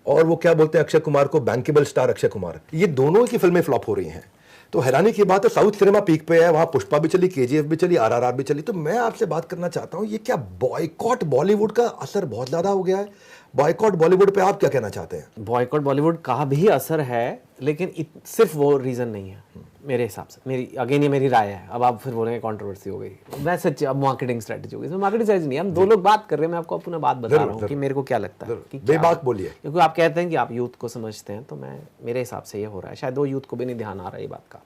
और वो क्या बोलते हैं अक्षय कुमार को, बैंकेबल स्टार अक्षय कुमार, ये दोनों की फिल्में फ्लॉप हो रही हैं। तो हैरानी की बात है, साउथ सिनेमा पीक पे है, वहां पुष्पा भी चली, KGF भी चली, RRR भी चली। तो मैं आपसे बात करना चाहता हूं, ये क्या बॉयकॉट बॉलीवुड का असर बहुत ज्यादा हो गया है? बॉयकॉट बॉलीवुड पे आप क्या कहना चाहते हैं? बॉयकॉट बॉलीवुड का भी असर है, लेकिन सिर्फ वो रीजन नहीं है मेरे हिसाब से। ये मेरी राय है। अब आप फिर बोलेंगे कंट्रोवर्सी हो गई, वैसे अब मार्केटिंग स्ट्रेटजी हो गई। मार्केटिंग स्ट्रेटजी नहीं, हम 2 लोग बात कर रहे हैं, मैं आपको अपना बात बता रहा हूँ कि मेरे को क्या लगता है कि बेबाक बोलिए। क्योंकि आप कहते हैं कि आप यूथ को समझते हैं, तो मेरे हिसाब से ये हो रहा है। शायद वो यूथ को भी नहीं ध्यान आ रहा है ये बात का।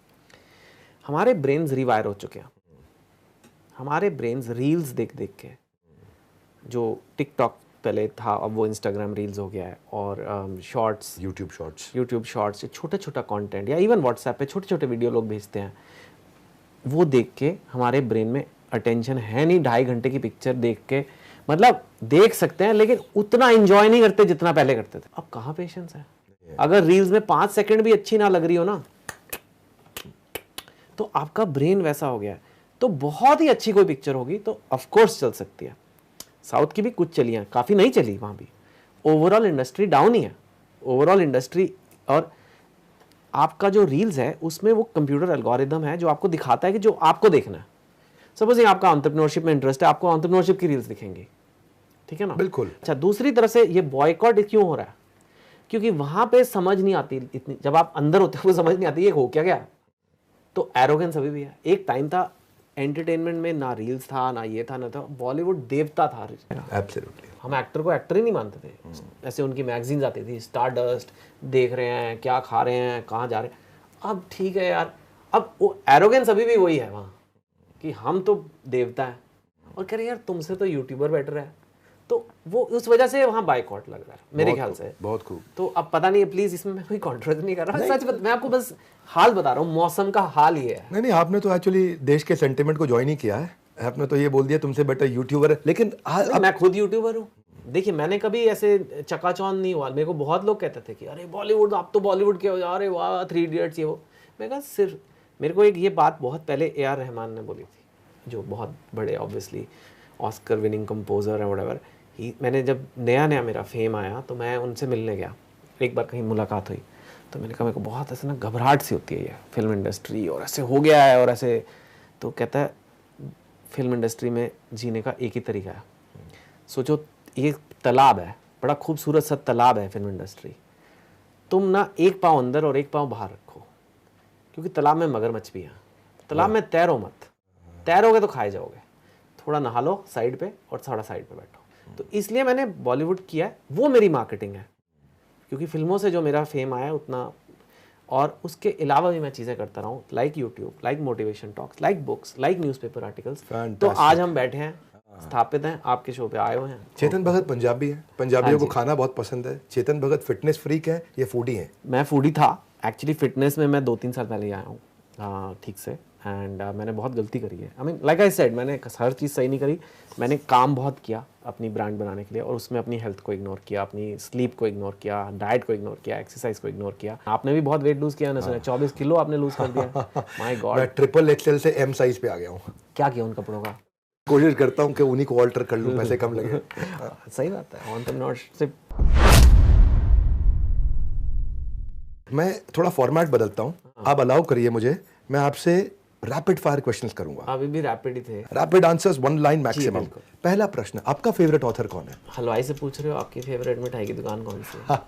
हमारे ब्रेन्स रिवायर हो चुके हैं। हमारे ब्रेन्स रील्स देख देख के, जो टिकटॉक पहले था अब वो इंस्टाग्राम रील्स हो गया है, और शॉर्ट्स, यूट्यूब शॉर्ट्स, छोटा छोटा कंटेंट, या इवन व्हाट्सएप पे छोटे छोटे वीडियो लोग भेजते हैं, वो देख के हमारे ब्रेन में अटेंशन है नहीं। 2.5 घंटे की पिक्चर देख के, मतलब देख सकते हैं लेकिन उतना एंजॉय नहीं करते जितना पहले करते थे। अब कहाँ पेशेंस है? अगर रील्स में 5 सेकंड भी अच्छी ना लग रही हो ना, तो आपका ब्रेन वैसा हो गया है। तो बहुत ही अच्छी कोई पिक्चर होगी तो ऑफकोर्स चल सकती है। साउथ की भी कुछ चली हैं, काफ़ी नहीं चली वहाँ भी। ओवरऑल इंडस्ट्री डाउन ही है, ओवरऑल इंडस्ट्री। और आपका जो रील्स है उसमें वो कंप्यूटर एल्गोरिदम है जो आपको दिखाता है कि जो आपको देखना है। सपोज आपका एंटरप्रेन्योरशिप में इंटरेस्ट है, आपको एंटरप्रेन्योरशिप की रील्स दिखेंगी, ठीक है ना? बिल्कुल। अच्छा, दूसरी तरफ से ये बॉयकॉट क्यों हो रहा है? क्योंकि वहां पे समझ नहीं आती इतनी, जब आप अंदर होते हो वो समझ नहीं आती ये हो क्या गया। तो एरोगेंस अभी भी है। एक टाइम था एंटरटेनमेंट में ना रील्स था ना ये था ना था, बॉलीवुड देवता था। एब्सोल्युटली। हम एक्टर को एक्टर ही नहीं मानते थे। ऐसे उनकी मैगजीन्स आती थी, स्टारडस्ट, देख रहे हैं क्या खा रहे हैं कहाँ जा रहे हैं। अब ठीक है यार, अब वो एरोगेंस अभी भी वही है वहाँ कि हम तो देवता है और कह रहे यार तुमसे तो यूट्यूबर बेटर है। तो वो उस वजह से वहाँ बाइकआउट लग रहा है मेरे ख्याल से। बहुत खूब। तो अब पता नहीं है, प्लीज इसमें मैं कोई कॉन्ट्रोवर्सी नहीं कर रहा, सच मैं आपको बस हाल बता रहा हूँ, मौसम का हाल ये है। नहीं, आपने तो एक्चुअली देश के सेंटिमेंट को ज्वाइन ही किया है। आपने तो ये बोल दिया तुमसे बेटर यूट्यूबर है, लेकिन मैं खुद यूट्यूबर हूँ। देखिए मैंने कभी ऐसे चकाचौंध नहीं हुआ। मेरे को बहुत लोग कहते थे कि अरे बॉलीवुड, आप तो बॉलीवुड के हो, अरे वाह 3 इडियट्स ये वो। मैं कहा सिर्फ मेरे को एक ये बात बहुत पहले AR रहमान ने बोली थी, जो बहुत बड़े ऑब्वियसली ऑस्कर विनिंग कंपोजर है व्हाटएवर। मैंने जब नया मेरा फेम आया तो मैं उनसे मिलने गया, एक बार कहीं मुलाकात हुई तो मैंने कहा मेरे को बहुत ऐसे ना घबराहट सी होती है ये फिल्म इंडस्ट्री और ऐसे हो गया है और ऐसे। तो कहता है फिल्म इंडस्ट्री में जीने का एक ही तरीका है। सोचो ये तालाब है, बड़ा खूबसूरत सा तालाब है फिल्म इंडस्ट्री। तुम ना एक पाँव अंदर और एक पाँव बाहर रखो, क्योंकि तालाब में मगरमच्छ भी है। तालाब में तैरो मत, तैरोगे तो खाए जाओगे। थोड़ा नहा लो साइड पे और थोड़ा साइड पे बैठो। तो इसलिए मैंने बॉलीवुड किया है, वो मेरी मार्केटिंग है, क्योंकि फिल्मों से जो मेरा फेम आया उतना। और उसके अलावा भी मैं चीज़ें करता रहा हूँ, like YouTube, like motivation talks, like books, like newspaper articles. तो आज हम बैठे हैं, स्थापित हैं, आपके शो पे आए हुए हैं। चेतन भगत पंजाबी है, पंजाबियों को खाना बहुत पसंद है। चेतन भगत फिटनेस फ्रीक है या फूडी है? मैं फूडी था एक्चुअली। फिटनेस में मैं 2-3 साल पहले आया हूँ ठीक से। एंड मैंने बहुत गलती करी है। I mean like I said, मैंने हर चीज़ सही नहीं करी। मैंने काम बहुत किया अपनी ब्रांड बनाने के लिए और उसमें अपनी हेल्थ को इग्नोर किया, अपनी स्लीप को इग्नोर किया, डाइट को इग्नोर किया, एक्सरसाइज को इग्नोर किया। आपने भी बहुत वेट लूज किया ना, सुना 24 किलो आपने लूज कर दिया। माय गॉड, मैं XXL से M साइज पे आ गया हूँ। क्या किया उन कपड़ों का? कोशिश करता हूँ कि उन्हीं को ऑल्टर कर लूँ, पैसे कम लगे। सही बात है, एंटरप्रेन्योरशिप। मैं थोड़ा फॉर्मेट बदलता हूँ, आप अलाउ करिए मुझे। मैं आपसे रैपिड फायर क्वेश्चंस करूंगा। अभी भी रैपिड ही थे। Rapid answers, 1 line maximum. पहला प्रश्न, आपका फेवरेट ऑथर कौन है? हलवाई से पूछ रहे हो, आपकी फेवरेट मिठाई की दुकान कौन सी है?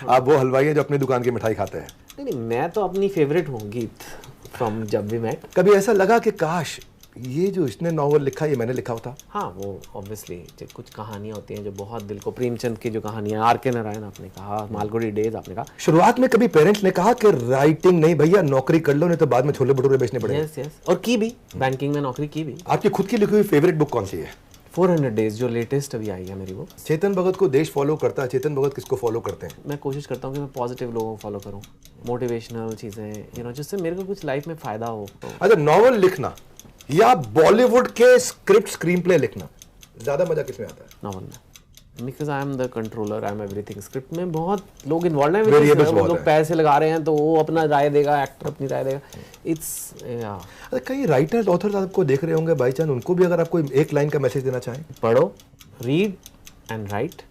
आप वो हलवाई है जो अपनी दुकान की मिठाई खाते हैं? नहीं, मैं तो अपनी फेवरेट हूँ, गीत फ्रॉम जब वी मेट। कभी ऐसा लगा कि काश ये जो इसने नॉवल लिखा ये मैंने लिखा होता? हाँ, वो ऑब्वियसली कुछ कहानियाँ होती हैं जो बहुत दिल को, प्रेमचंद की जो कहानियाँ, R.K. नारायण आपने कहा, मालगुडी डेज आपने कहा। शुरुआत में कभी पेरेंट्स ने कहा कि राइटिंग नहीं भैया, नौकरी कर लो, नहीं तो बाद में छोले भटूरे बेचने पड़ेंगे? यस यस, और की भी, बैंकिंग में नौकरी की भी। आपकी खुद की लिखी हुई फेवरेट बुक कौन सी है? 400 डेज, जो लेटेस्ट अभी आई है मेरी वो। चेतन भगत को देश फॉलो करता है, चेतन भगत किसको फॉलो करते हैं? मैं कोशिश करता हूँ कि मैं पॉजिटिव लोगों को फॉलो करूँ, मोटिवेशनल चीज़ें, जिससे मेरे को कुछ लाइफ में फ़ायदा हो। अच्छा, नॉवल लिखना या बॉलीवुड के स्क्रिप्ट स्क्रीन प्ले लिखना, ज्यादा मजा किसमें आता है? नॉवल में, because I am the controller, I am everything. Script में बहुत लोग इन्वॉल्व हैं, लोग पैसे लगा रहे हैं तो वो अपना राय देगा, एक्टर अपनी राय देगा। इट्स कई राइटर्स ऑथर्स आपको देख रहे होंगे बाई चांस, उनको भी अगर आप कोई एक लाइन का मैसेज देना चाहें? पढ़ो, रीड एंड राइट,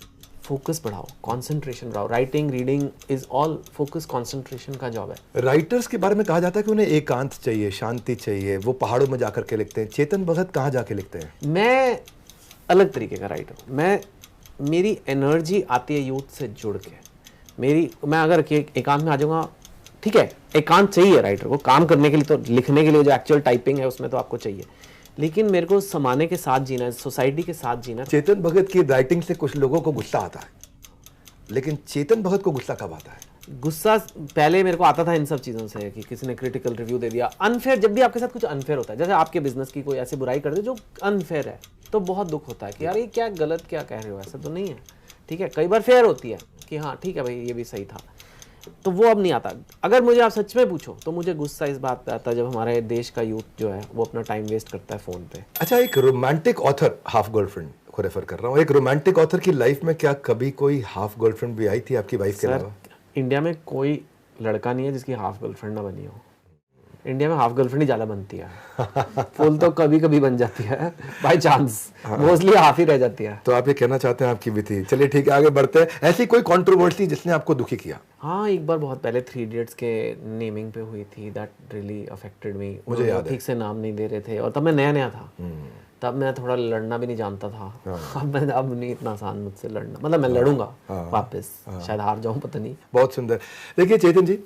फोकस बढ़ाओ, कंसंट्रेशन बढ़ाओ। Writing, reading is all focus, concentration का जॉब है। राइटर्स के बारे में कहा जाता है कि उन्हें एकांत चाहिए, शांति चाहिए, वो पहाड़ों में जाकर के लिखते हैं। चेतन भगत कहाँ जाके लिखते हैं? मैं अलग तरीके का राइटर हूँ। मेरी एनर्जी आती है यूथ से जुड़ के। मैं अगर एकांत में आ जाऊँगा, ठीक है, एकांत चाहिए राइटर को काम करने के लिए, तो लिखने के लिए जो एक्चुअल टाइपिंग है उसमें तो आपको चाहिए, लेकिन मेरे को समाने के साथ जीना है, सोसाइटी के साथ जीना। चेतन भगत की राइटिंग से कुछ लोगों को गुस्सा आता है, लेकिन चेतन भगत को गुस्सा कब आता है? गुस्सा पहले मेरे को आता था इन सब चीज़ों से, कि किसी ने क्रिटिकल रिव्यू दे दिया, अनफेयर। जब भी आपके साथ कुछ अनफेयर होता है, जैसे आपके बिजनेस की कोई ऐसी बुराई कर दे जो अनफेयर है, तो बहुत दुख होता है कि यार ये क्या गलत क्या कह रहे हो, ऐसा तो नहीं है। ठीक है, कई बार फेयर होती है कि हाँ ठीक है भाई ये भी सही था, तो वो अब नहीं आता। अगर मुझे आप सच में पूछो तो मुझे गुस्सा इस बात पे आता है जब हमारे देश का यूथ जो है वो अपना टाइम वेस्ट करता है फ़ोन पे। अच्छा, एक रोमांटिक ऑथर, हाफ गर्लफ्रेंड को रेफर कर रहा हूँ, एक रोमांटिक ऑथर की लाइफ में क्या कभी कोई हाफ गर्लफ्रेंड भी आई थी आपकी वाइफ के अलावा? इंडिया में कोई लड़का नहीं है जिसकी हाफ गर्लफ्रेंड ना बनी हो। इंडिया में हाफ गर्लफ्रेंड ही ज़्यादा बनती है, फुल तो कभी कभी बन जाती है बाय चांस, मोस्टली हाफ ही रह जाती है। तो आप ये कहना चाहते हैं आपकी भी थी? चलिए ठीक है, आगे बढ़ते हैं। ऐसी कोई कंट्रोवर्सी जिसने आपको दुखी किया? हाँ, एक बार बहुत पहले 3 इडियट्स के नेमिंग पे हुई थी, दैट रियली अफेक्टेड मी। मुझे याद है, ठीक से नाम नहीं दे रहे थे और तब मैं नया था, तब मैं थोड़ा लड़ना भी नहीं जानता था। अब नहीं इतना आसान मुझसे लड़ना, मतलब मैं लड़ूंगा वापस, शायद हार जाऊं, पता नहीं। बहुत सुंदर। देखिए चेतन जी,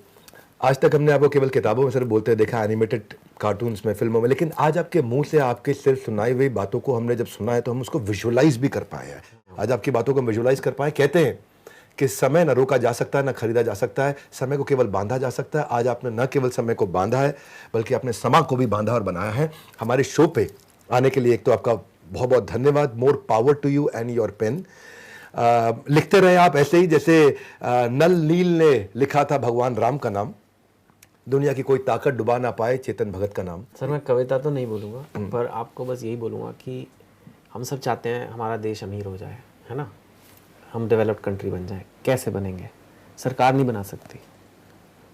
आज तक हमने आपको केवल किताबों में सिर्फ बोलते देखा, एनिमेटेड कार्टून्स में, फिल्मों में, लेकिन आज आपके मुंह से आपके सिर्फ सुनाई हुई बातों को हमने जब सुना है तो हम उसको विजुअलाइज भी कर पाए हैं। आज आपकी बातों को हम विजुअलाइज कर पाए। कहते हैं कि समय न रोका जा सकता है, न खरीदा जा सकता है, समय को केवल बांधा जा सकता है। आज आपने न केवल समय को बांधा है, बल्कि आपने समा को भी बांधा और बनाया है। हमारे शो पे आने के लिए एक तो आपका बहुत बहुत धन्यवाद। More power to you and your pen. लिखते रहे आप ऐसे ही, जैसे नल नील ने लिखा था भगवान राम का नाम, दुनिया की कोई ताकत डुबा ना पाए चेतन भगत का नाम। सर मैं कविता तो नहीं बोलूँगा, पर आपको बस यही बोलूँगा कि हम सब चाहते हैं हमारा देश अमीर हो जाए, है ना, हम डेवलप्ड कंट्री बन जाए। कैसे बनेंगे? सरकार नहीं बना सकती।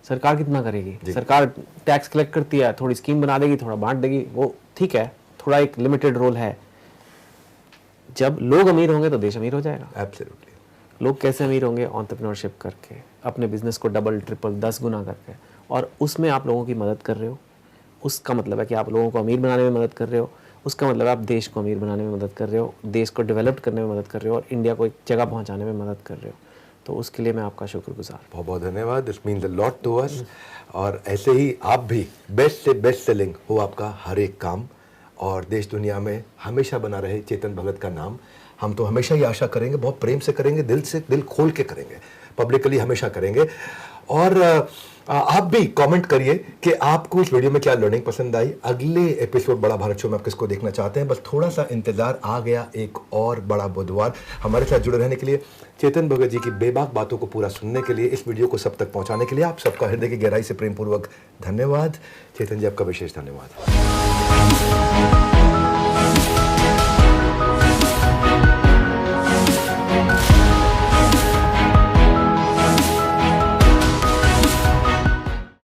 सरकार कितना करेगी? सरकार टैक्स कलेक्ट करती है, थोड़ी स्कीम बना देगी, थोड़ा बांट देगी, वो ठीक है, थोड़ा एक लिमिटेड रोल है। जब लोग अमीर होंगे तो देश अमीर हो जाएगा। एब्सोल्युटली। लोग कैसे अमीर होंगे? एंटरप्रेन्योरशिप करके, अपने बिजनेस को डबल ट्रिपल 10 गुना करके, और उसमें आप लोगों की मदद कर रहे हो। उसका मतलब है कि आप लोगों को अमीर बनाने में मदद कर रहे हो। उसका मतलब है आप देश को अमीर बनाने में मदद कर रहे हो, देश को डेवलप करने में मदद कर रहे हो, और इंडिया को एक जगह पहुंचाने में मदद कर रहे हो। तो उसके लिए मैं आपका शुक्रगुजार। बहुत बहुत धन्यवाद। This means a lot to us. और ऐसे ही आप भी बेस्ट से बेस्ट सेलिंग हो आपका हर एक काम, और देश दुनिया में हमेशा बना रहे चेतन भगत का नाम। हम तो हमेशा ही आशा करेंगे, बहुत प्रेम से करेंगे, दिल से, दिल खोल के करेंगे, पब्लिकली हमेशा करेंगे। और आप भी कमेंट करिए कि आपको इस वीडियो में क्या लर्निंग पसंद आई। अगले एपिसोड बड़ा भारत शो में आप किसको देखना चाहते हैं, बस थोड़ा सा इंतजार। आ गया एक और बड़ा बुधवार। हमारे साथ जुड़े रहने के लिए, चेतन भगत जी की बेबाक बातों को पूरा सुनने के लिए, इस वीडियो को सब तक पहुंचाने के लिए आप सबका हृदय की गहराई से प्रेम पूर्वक धन्यवाद। चेतन जी, आपका विशेष धन्यवाद।